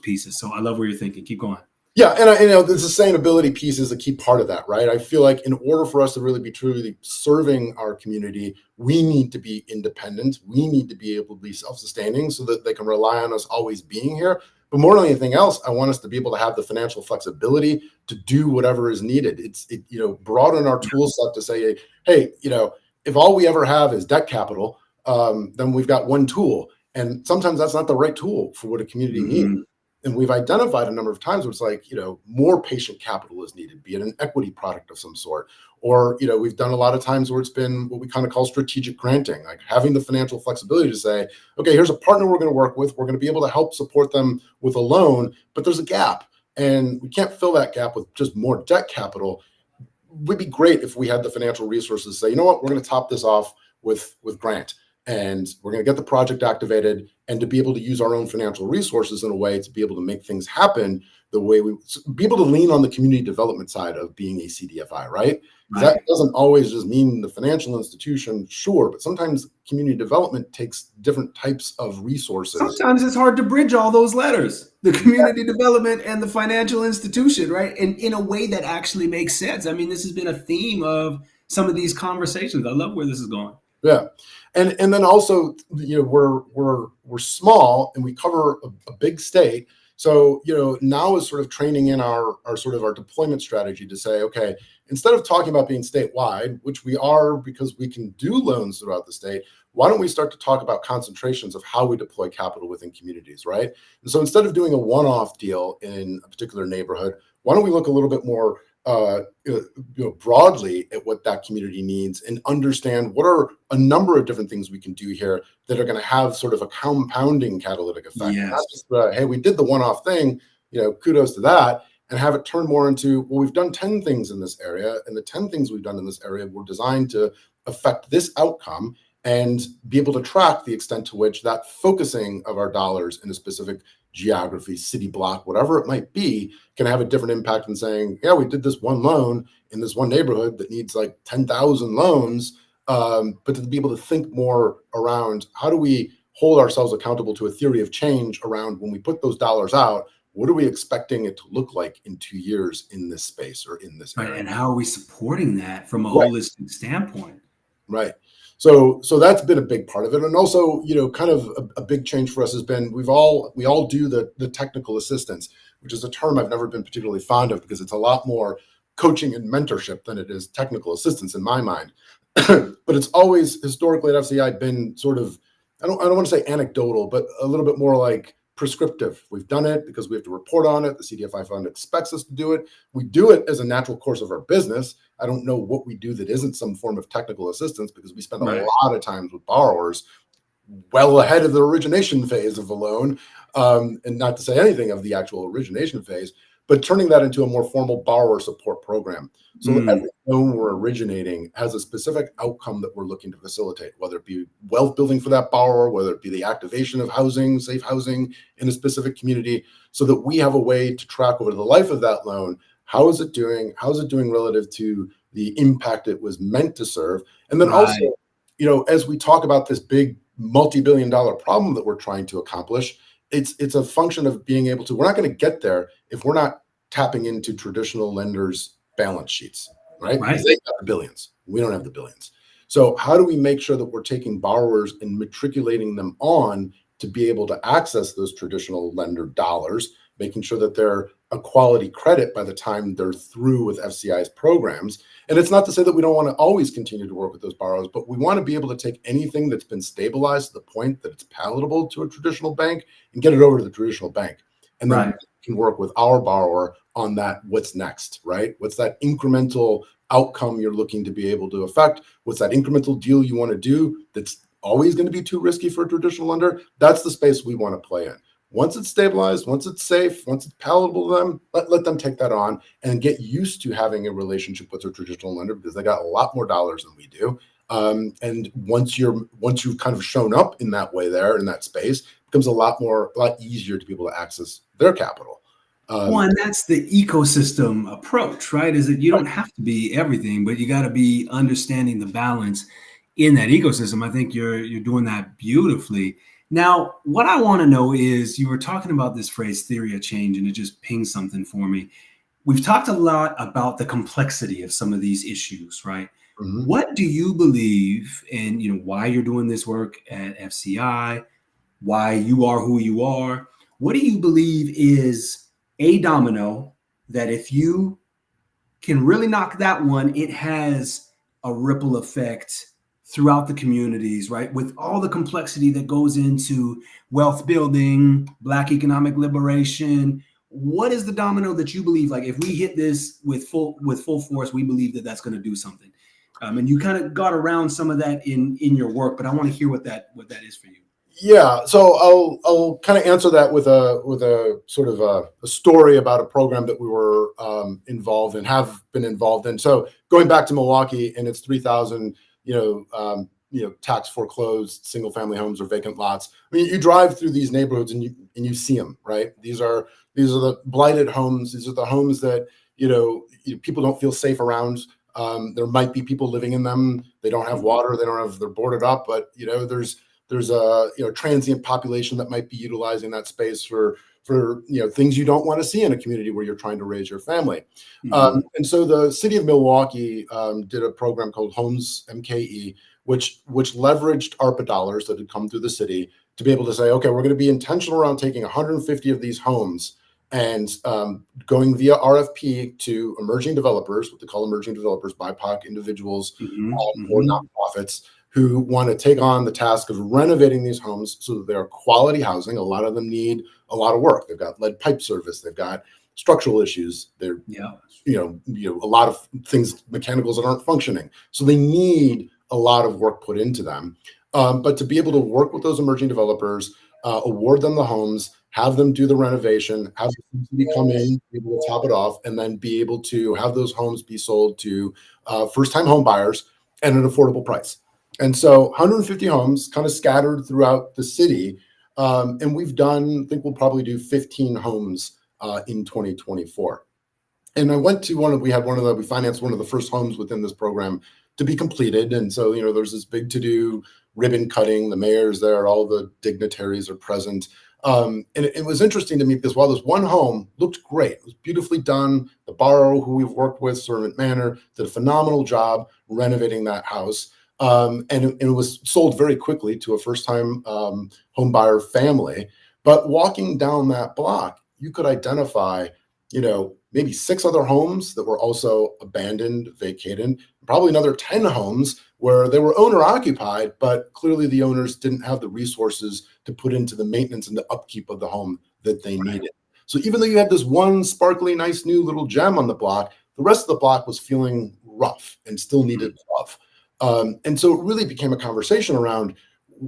pieces. So I love where you're thinking. Keep going. Yeah, and the sustainability piece is a key part of that, right? I feel like in order for us to really be truly serving our community, we need to be independent. We need to be able to be self-sustaining so that they can rely on us always being here. But more than anything else, I want us to be able to have the financial flexibility to do whatever is needed. It's broaden our tool set to say, hey, if all we ever have is debt capital, then we've got one tool, and sometimes that's not the right tool for what a community needs. And we've identified a number of times where it's like, more patient capital is needed, be it an equity product of some sort. Or, we've done a lot of times where it's been what we kind of call strategic granting, like having the financial flexibility to say, okay, here's a partner we're going to work with. We're going to be able to help support them with a loan, but there's a gap. And we can't fill that gap with just more debt capital. It would be great if we had the financial resources to say, you know what, we're going to top this off with grant. And we're going to get the project activated, and to be able to use our own financial resources in a way to be able to make things happen the way we be able to lean on the community development side of being a CDFI, right? That doesn't always just mean the financial institution, sure, but sometimes community development takes different types of resources. Sometimes it's hard to bridge all those letters, the community development and the financial institution, right? And in a way that actually makes sense. I mean, this has been a theme of some of these conversations. I love where this is going. Yeah. And then also, we're small and we cover a big state. So, now is sort of training in our deployment strategy to say, okay, instead of talking about being statewide, which we are because we can do loans throughout the state, why don't we start to talk about concentrations of how we deploy capital within communities, right? And so instead of doing a one-off deal in a particular neighborhood, why don't we look a little bit more broadly at what that community needs and understand what are a number of different things we can do here that are going to have sort of a compounding catalytic effect. Yes. Not just hey, we did the one-off thing, kudos to that, and have it turn more into, well, we've done 10 things in this area, and the 10 things we've done in this area were designed to affect this outcome and be able to track the extent to which that focusing of our dollars in a specific geography, city block, whatever it might be, can have a different impact than saying, yeah, we did this one loan in this one neighborhood that needs like 10,000 loans. But to be able to think more around how do we hold ourselves accountable to a theory of change around when we put those dollars out, what are we expecting it to look like in 2 years in this space or in this area? Right, and how are we supporting that from a holistic standpoint? Right. So that's been a big part of it. And also, kind of a big change for us has been we all do the technical assistance, which is a term I've never been particularly fond of because it's a lot more coaching and mentorship than it is technical assistance in my mind. But it's always historically at FCI been sort of, I don't want to say anecdotal, but a little bit more like prescriptive. We've done it because we have to report on it. The CDFI fund expects us to do it. We do it as a natural course of our business. I don't know what we do that isn't some form of technical assistance, because we spend a lot of times with borrowers well ahead of the origination phase of the loan, and not to say anything of the actual origination phase, but turning that into a more formal borrower support program. So that every loan we're originating has a specific outcome that we're looking to facilitate, whether it be wealth building for that borrower, whether it be the activation of housing, safe housing in a specific community, so that we have a way to track over the life of that loan. How is it doing? How is it doing relative to the impact it was meant to serve? And then also, you know, as we talk about this big multi-billion-dollar problem that we're trying to accomplish, it's a function of being able to, we're not going to get there if we're not tapping into traditional lenders' balance sheets, right? Because they got the billions. We don't have the billions. So how do we make sure that we're taking borrowers and matriculating them on to be able to access those traditional lender dollars, making sure that they're a quality credit by the time they're through with FCI's programs? And it's not to say that we don't want to always continue to work with those borrowers, but we want to be able to take anything that's been stabilized to the point that it's palatable to a traditional bank and get it over to the traditional bank. And then we can work with our borrower on that. What's next, right? What's that incremental outcome you're looking to be able to affect? What's that incremental deal you want to do that's always going to be too risky for a traditional lender? That's the space we want to play in. Once it's stabilized, once it's safe, once it's palatable to them, let them take that on and get used to having a relationship with their traditional lender, because they got a lot more dollars than we do. And once you've kind of shown up in that way there in that space, it becomes a lot easier to be able to access their capital. And that's the ecosystem approach, right? Is that you don't have to be everything, but you got to be understanding the balance in that ecosystem. I think you're doing that beautifully. Now, what I want to know is, you were talking about this phrase theory of change, and it just pinged something for me. We've talked a lot about the complexity of some of these issues, right? What do you believe, and you know, why you're doing this work at FCI, why you are who you are? What do you believe is a domino that if you can really knock that one, it has a ripple effect throughout the communities, right? With all the complexity that goes into wealth building, Black economic liberation, what is the domino that you believe, like, if we hit this with full force, we believe that that's going to do something? And you kind of got around some of that in your work, but I want to hear what that is for you. Yeah, so I'll kind of answer that with a sort of a story about a program that we were involved in, have been involved in. So going back to Milwaukee and its 3,000, tax foreclosed single family homes or vacant lots. I mean, you drive through these neighborhoods and you see them, right? These are the blighted homes. These are the homes that people don't feel safe around. There might be people living in them. They don't have water. They're boarded up, but there's a transient population that might be utilizing that space for things you don't want to see in a community where you're trying to raise your family. And so the city of Milwaukee did a program called Homes MKE, which leveraged ARPA dollars that had come through the city to be able to say, okay, we're going to be intentional around taking 150 of these homes and going via RFP to emerging developers, what they call emerging developers, BIPOC individuals or nonprofits, who want to take on the task of renovating these homes so that they're quality housing. A lot of them need a lot of work. They've got lead pipe service. They've got structural issues. They're, a lot of things, mechanicals that aren't functioning. So they need a lot of work put into them. But to be able to work with those emerging developers, award them the homes, have them do the renovation, have the city come in, be able to top it off, and then be able to have those homes be sold to first-time home buyers at an affordable price. And so 150 homes kind of scattered throughout the city. And we've done, I think we'll probably do 15 homes in 2024. And I went to we financed one of the first homes within this program to be completed. And so, there's this big to-do ribbon cutting. The mayor's there, all the dignitaries are present. And it was interesting to me because while this one home looked great, it was beautifully done. The borrower who we've worked with, Servant Manor, did a phenomenal job renovating that house. And it was sold very quickly to a first-time home buyer family. But walking down that block, you could identify, maybe 6 other homes that were also abandoned, vacated, probably another 10 homes where they were owner occupied, but clearly the owners didn't have the resources to put into the maintenance and the upkeep of the home that they needed. So even though you had this one sparkly, nice new little gem on the block, the rest of the block was feeling rough and still needed love. And so it really became a conversation around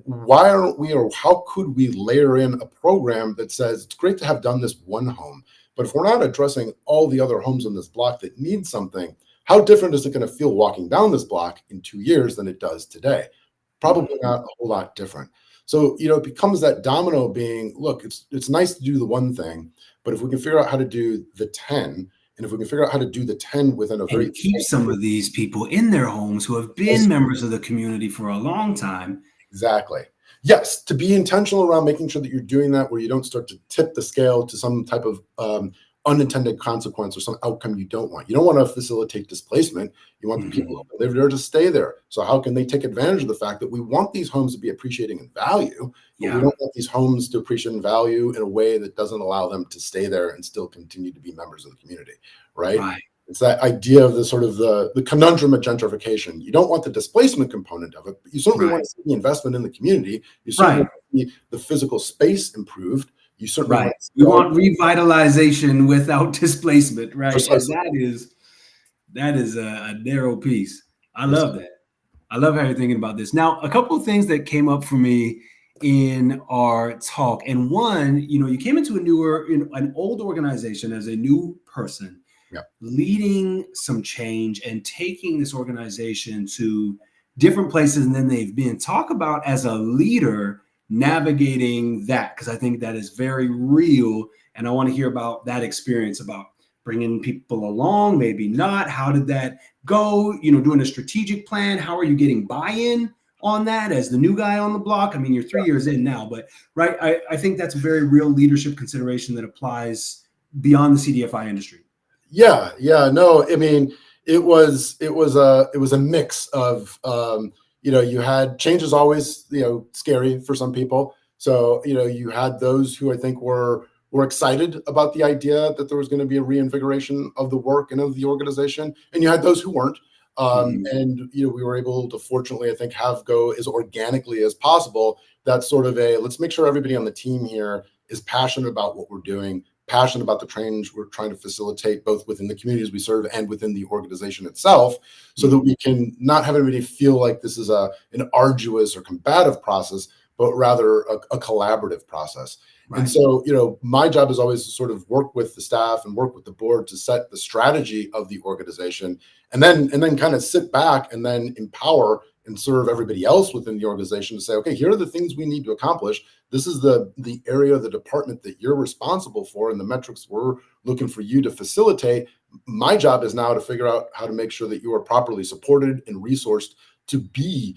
why aren't we, or how could we layer in a program that says it's great to have done this one home, but if we're not addressing all the other homes on this block that need something, how different is it going to feel walking down this block in 2 years than it does today? Probably not a whole lot different. So, it becomes that domino being, look, it's nice to do the one thing, but if we can figure out how to do the 10, and if we can figure out how to do the 10 within a very and keep some of these people in their homes who have been members of the community for a long time. Exactly. Yes, to be intentional around making sure that you're doing that where you don't start to tip the scale to some type of unintended consequence or some outcome you don't want. You don't want to facilitate displacement. You want the people who live there to stay there. So how can they take advantage of the fact that we want these homes to be appreciating in value, but we don't want these homes to appreciate in value in a way that doesn't allow them to stay there and still continue to be members of the community, right? It's that idea of the sort of the conundrum of gentrification. You don't want the displacement component of it, but you certainly want to see the investment in the community. You certainly want to see the physical space improved. You certainly want revitalization without displacement, right? And that is a narrow piece. I love that. I love how you're thinking about this. Now, a couple of things that came up for me in our talk, and one, you came into an old organization as a new person, leading some change and taking this organization to different places than they've been. Talk about, as a leader, navigating that, because I think that is very real, and I want to hear about that experience, about bringing people along, maybe not. How did that go? Doing a strategic plan. How are you getting buy-in on that as the new guy on the block? I mean, you're 3 years in now, but I think that's a very real leadership consideration that applies beyond the CDFI industry. No, I mean, it was a mix of you had changes always, scary for some people. So, you had those who I think were excited about the idea that there was going to be a reinvigoration of the work and of the organization. And you had those who weren't. And, we were able to, fortunately, I think, have go as organically as possible. That's sort of let's make sure everybody on the team here is passionate about what we're doing, passionate about the change we're trying to facilitate, both within the communities we serve and within the organization itself, so that we can not have anybody feel like this is an arduous or combative process, but rather a collaborative process. And so, my job is always to sort of work with the staff and work with the board to set the strategy of the organization, and then kind of sit back and then empower and serve everybody else within the organization to say, okay, here are the things we need to accomplish. This is the area of the department that you're responsible for, and the metrics we're looking for you to facilitate. My job is now to figure out how to make sure that you are properly supported and resourced to be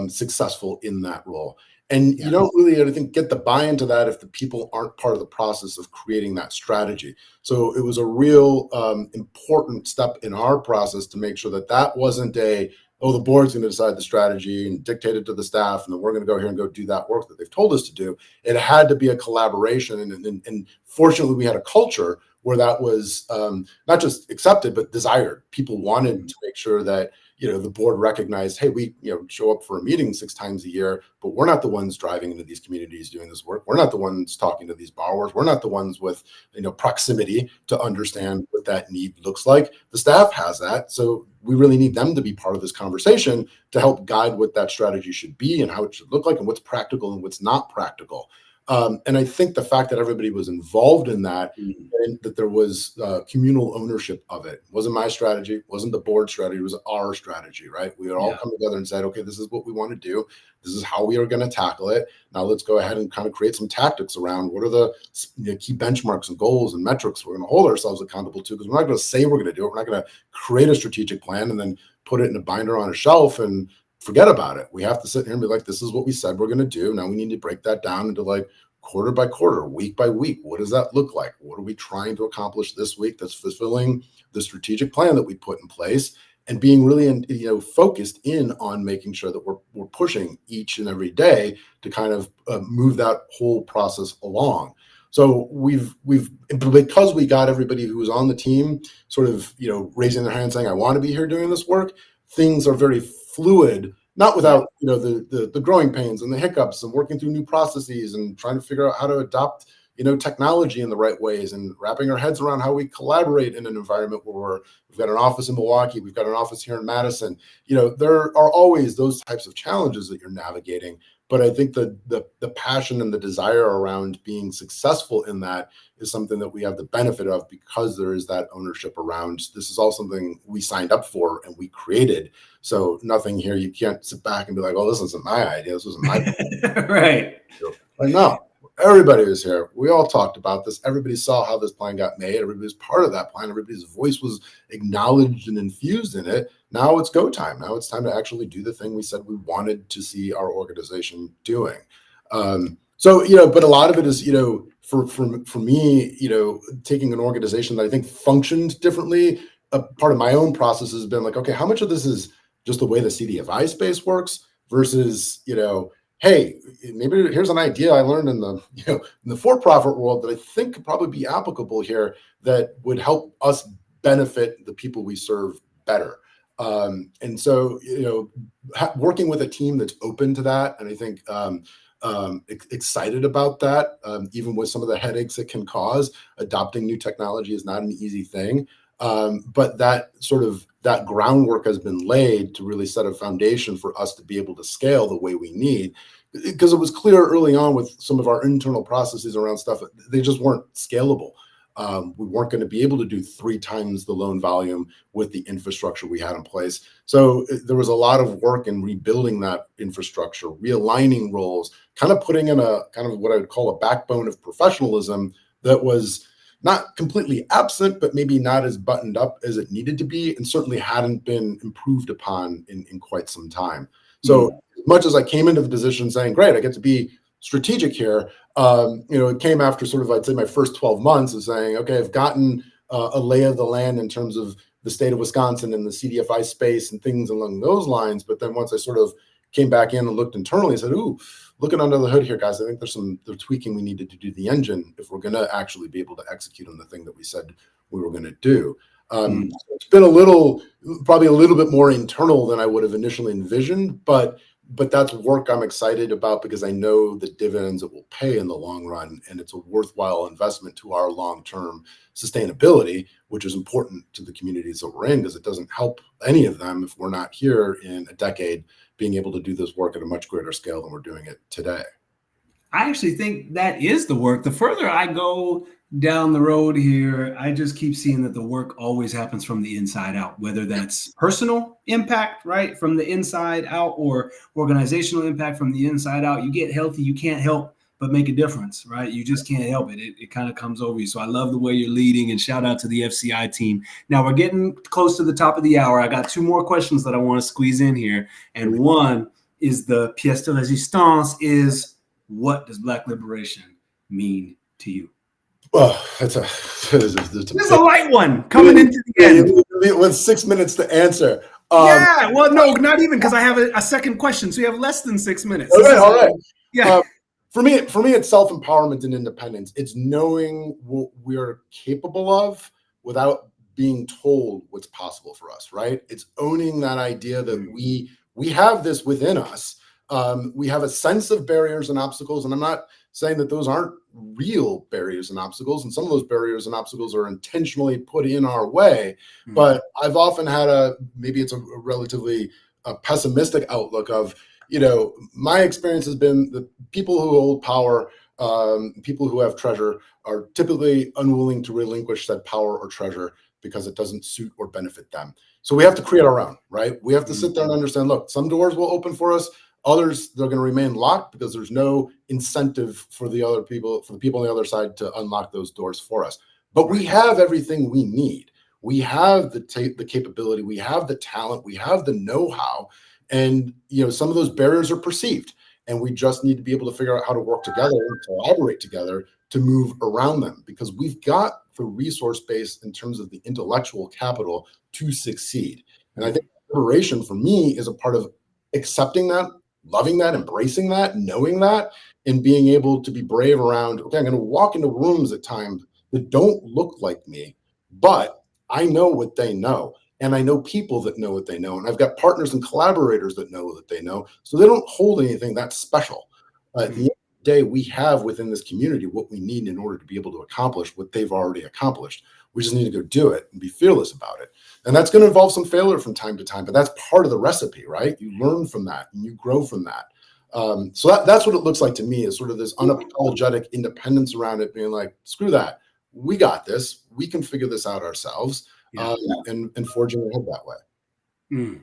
successful in that role. And you don't really, I think, get the buy-in to that if the people aren't part of the process of creating that strategy. So it was a real important step in our process to make sure that wasn't the board's going to decide the strategy and dictate it to the staff, and then we're going to go here and go do that work that they've told us to do. It had to be a collaboration. And fortunately, we had a culture where that was not just accepted, but desired. People wanted to make sure that, the board recognized, hey, we, show up for a meeting 6 times a year, but we're not the ones driving into these communities doing this work. We're not the ones talking to these borrowers. We're not the ones with, proximity to understand what that need looks like. The staff has that. So we really need them to be part of this conversation to help guide what that strategy should be and how it should look like and what's practical and what's not practical. And I think the fact that everybody was involved in that, and that there was communal ownership of it. Wasn't my strategy, wasn't the board strategy, it was our strategy, right? We had all come together and said, okay, this is what we want to do. This is how we are going to tackle it. Now let's go ahead and kind of create some tactics around what are the key benchmarks and goals and metrics we're going to hold ourselves accountable to, because we're not going to say we're going to do it. We're not going to create a strategic plan and then put it in a binder on a shelf and forget about it. We have to sit here and be like, this is what we said we're going to do. Now we need to break that down into quarter by quarter, week by week. What does that look like? What are we trying to accomplish this week that's fulfilling the strategic plan that we put in place, and being really, focused in on making sure that we're pushing each and every day to kind of move that whole process along. So we've because we got everybody who was on the team sort of, raising their hand saying, I want to be here doing this work. Things are very fluid, not without, the growing pains and the hiccups and working through new processes and trying to figure out how to adopt, technology in the right ways and wrapping our heads around how we collaborate in an environment where we've got an office in Milwaukee, we've got an office here in Madison. There are always those types of challenges that you're navigating. But I think the passion and the desire around being successful in that is something that we have the benefit of because there is that ownership around. This is all something we signed up for and we created. So nothing here, you can't sit back and be like, oh, this isn't my idea. This wasn't my right. Like, no, everybody was here. We all talked about this. Everybody saw how this plan got made. Everybody was part of that plan. Everybody's voice was acknowledged and infused in it. Now it's go time. Now it's time to actually do the thing we said we wanted to see our organization doing. But a lot of it is, for me, taking an organization that I think functioned differently, a part of my own process has been like, okay, how much of this is just the way the CDFI space works versus, hey, maybe here's an idea I learned in the for-profit world that I think could probably be applicable here that would help us benefit the people we serve better. And so, working with a team that's open to that, and I think excited about that, even with some of the headaches it can cause. Adopting new technology is not an easy thing, but that groundwork has been laid to really set a foundation for us to be able to scale the way we need. Because it was clear early on with some of our internal processes around stuff, they just weren't scalable. We weren't going to be able to do 3 times the loan volume with the infrastructure we had in place. So there was a lot of work in rebuilding that infrastructure, realigning roles, kind of putting in a kind of what I would call a backbone of professionalism that was not completely absent, but maybe not as buttoned up as it needed to be, and certainly hadn't been improved upon in quite some time. So as much as I came into the position saying, great, I get to be strategic here, it came after sort of, I'd say, my first 12 months of saying, okay, I've gotten a lay of the land in terms of the state of Wisconsin and the CDFI space and things along those lines. But then once I sort of came back in and looked internally, I said, ooh, looking under the hood here, guys, I think there's some tweaking we needed to do to the engine if we're going to actually be able to execute on the thing that we said we were going to do. So it's been probably a little bit more internal than I would have initially envisioned, but that's work I'm excited about because I know the dividends it will pay in the long run, and it's a worthwhile investment to our long-term sustainability, which is important to the communities that we're in, because it doesn't help any of them if we're not here in a decade being able to do this work at a much greater scale than we're doing it today. I actually think that is the work. The further I go down the road here, I just keep seeing that the work always happens from the inside out, whether that's personal impact, right, from the inside out, or organizational impact from the inside out. You get healthy, you can't help but make a difference, right? You just can't help it. It kind of comes over you. So I love the way you're leading, and shout out to the FCI team. Now we're getting close to the top of the hour. I got 2 more questions that I want to squeeze in here. And one is the pièce de résistance is, what does Black liberation mean to you? Well, that's There's a light one coming into the end. With 6 minutes to answer. Yeah, well, no, not even, because I have a second question. So you have less than 6 minutes. All right. Yeah. For me, it's self-empowerment and independence. It's knowing what we are capable of without being told what's possible for us, right? It's owning that idea that we have this within us. We have a sense of barriers and obstacles, and I'm not saying that those aren't real barriers and obstacles, and some of those barriers and obstacles are intentionally put in our way. But I've often had maybe it's a relatively pessimistic outlook of, my experience has been the people who hold power, people who have treasure, are typically unwilling to relinquish that power or treasure because it doesn't suit or benefit them. So we have to create our own, right? We have to sit there and understand, look, some doors will open for us. Others, they're going to remain locked because there's no incentive for the people on the other side to unlock those doors for us. But we have everything we need. We have the capability, we have the talent, we have the know-how, and some of those barriers are perceived, and we just need to be able to figure out how to work together and collaborate together to move around them, because we've got the resource base in terms of the intellectual capital to succeed. And I think liberation for me is a part of accepting that loving that, embracing that, knowing that, and being able to be brave around, okay, I'm going to walk into rooms at times that don't look like me, but I know what they know. And I know people that know what they know. And I've got partners and collaborators that know what they know. So they don't hold anything that special. At the end of the day, we have within this community what we need in order to be able to accomplish what they've already accomplished. We just need to go do it and be fearless about it. And that's going to involve some failure from time to time, but that's part of the recipe, right? You learn from that and you grow from that. So that's what it looks like to me, is sort of this unapologetic independence around it, being like, screw that. We got this. We can figure this out ourselves, and forging ahead that way. Mm.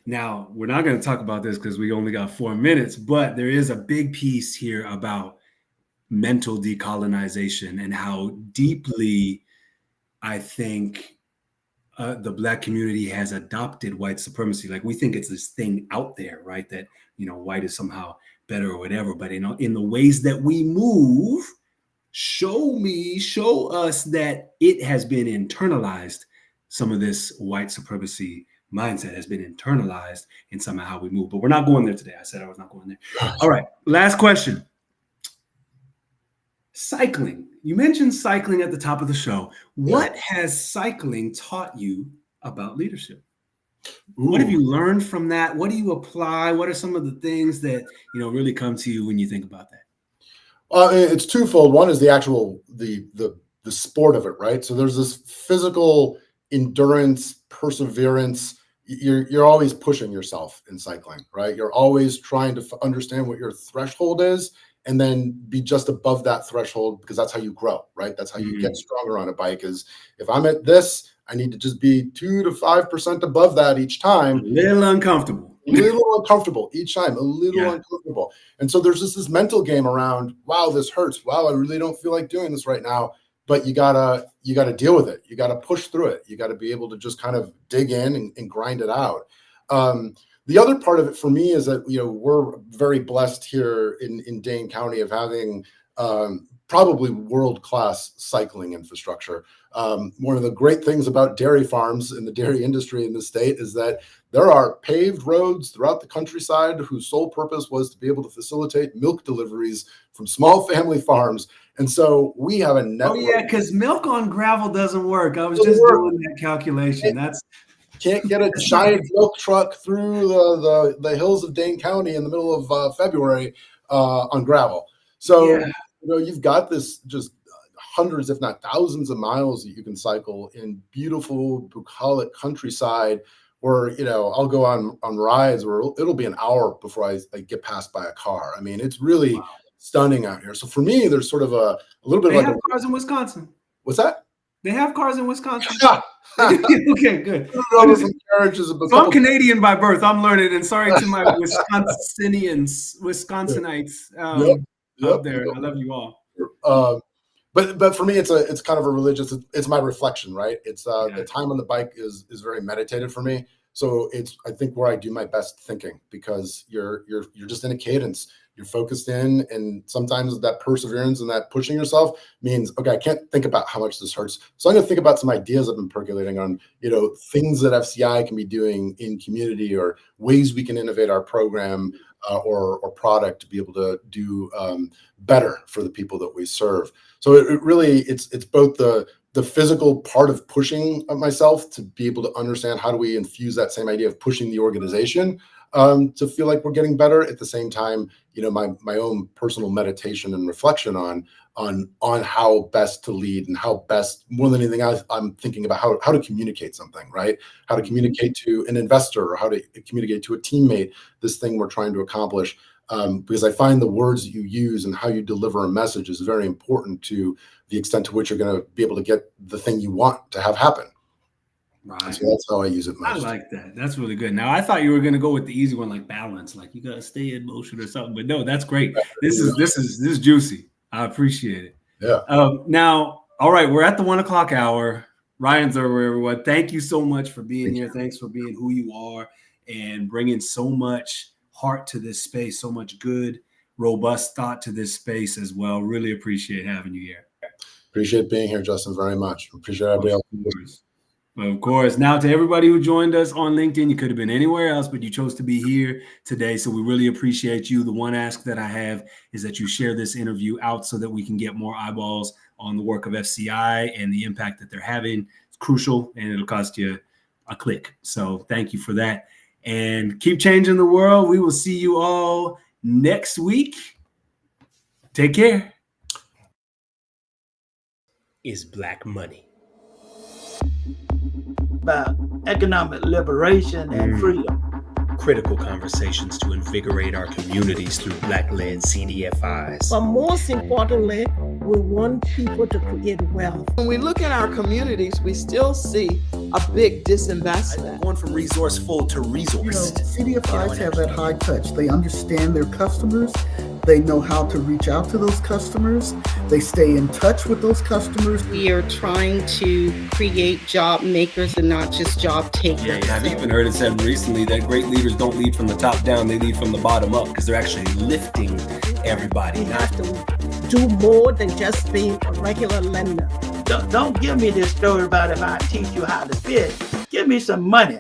Now, we're not going to talk about this because we only got 4 minutes, but there is a big piece here about mental decolonization and how deeply I think the Black community has adopted white supremacy. Like, we think it's this thing out there, right? That, white is somehow better or whatever. But in the ways that we move, show us that it has been internalized. Some of this white supremacy mindset has been internalized in somehow how we move. But we're not going there today. I said I was not going there. All right. Last question. Cycling. You mentioned cycling at the top of the show. What has cycling taught you about leadership? Ooh. What have you learned from that? What do you apply? What are some of the things that really come to you when you think about that? It's twofold. One is the actual the sport of it, right? So there's this physical endurance, perseverance. You're always pushing yourself in cycling, right? You're always trying to understand what your threshold is, and then be just above that threshold, because that's how you grow, right? That's how you get stronger on a bike. Is if I'm at this, I need to just be 2 to 5% above that each time. A little uncomfortable each time, a little uncomfortable. And so there's just this mental game around, wow, this hurts. Wow, I really don't feel like doing this right now. But you gotta deal with it. You gotta push through it. You gotta be able to just kind of dig in and grind it out. The other part of it for me is that, we're very blessed here in Dane County of having probably world-class cycling infrastructure. One of the great things about dairy farms and the dairy industry in the state is that there are paved roads throughout the countryside whose sole purpose was to be able to facilitate milk deliveries from small family farms. And so we have a network. Oh yeah, because milk on gravel doesn't work. I was just doing that calculation. Can't get a giant milk truck through the hills of Dane County in the middle of February on gravel. So you've got this just hundreds, if not thousands, of miles that you can cycle in beautiful bucolic countryside, where I'll go on rides where it'll be an hour before I get passed by a car. I mean, it's really stunning out here. So for me, there's sort of a little bit. They have cars in Wisconsin. What's that? They have cars in Wisconsin. Okay, good. I'm Canadian by birth. I'm learning, and sorry to my Wisconsinites out there. I love you all. But for me, it's kind of a religious. It's my reflection, right? It's the time on the bike is very meditative for me. So it's, I think, where I do my best thinking, because you're just in a cadence. You're focused in, and sometimes that perseverance and that pushing yourself means, okay, I can't think about how much this hurts. So I'm going to think about some ideas I've been percolating on, things that FCI can be doing in community, or ways we can innovate our program or product to be able to do better for the people that we serve. So it really, it's both the physical part of pushing myself to be able to understand how do we infuse that same idea of pushing the organization to feel like we're getting better. At the same time, my own personal meditation and reflection on how best to lead, and how best, more than anything else, I'm thinking about how to communicate something, right? How to communicate to an investor, or how to communicate to a teammate this thing we're trying to accomplish. Because I find the words that you use and how you deliver a message is very important to the extent to which you're going to be able to get the thing you want to have happen. Right. So that's how I use it most. I like that. That's really good. Now, I thought you were going to go with the easy one, like balance, like you got to stay in motion or something. But no, that's great. This is juicy. I appreciate it. Yeah. Now, all right, we're at the 1 o'clock hour. Ryan Zerwer, everyone, thank you so much for being here. Thanks for being who you are and bringing so much heart to this space, so much good, robust thought to this space as well. Really appreciate having you here. Appreciate being here, Justin, very much. Appreciate everybody else. Of course. Now, to everybody who joined us on LinkedIn, you could have been anywhere else, but you chose to be here today. So we really appreciate you. The one ask that I have is that you share this interview out so that we can get more eyeballs on the work of FCI and the impact that they're having. It's crucial, and it'll cost you a click. So thank you for that. And keep changing the world. We will see you all next week. Take care. Is Black Money. About economic liberation and freedom. Critical conversations to invigorate our communities through Black-led CDFIs. But most importantly, we want people to create wealth. When we look at our communities, we still see a big disinvestment. Going from resourceful to resourced. CDFIs have that high touch. They understand their customers. They know how to reach out to those customers. They stay in touch with those customers. We are trying to create job makers and not just job takers. Yeah, I've even heard it said recently that great leaders don't lead from the top down, they lead from the bottom up because they're actually lifting everybody. We have to do more than just being a regular lender. Don't give me this story about if I teach you how to fish. Give me some money.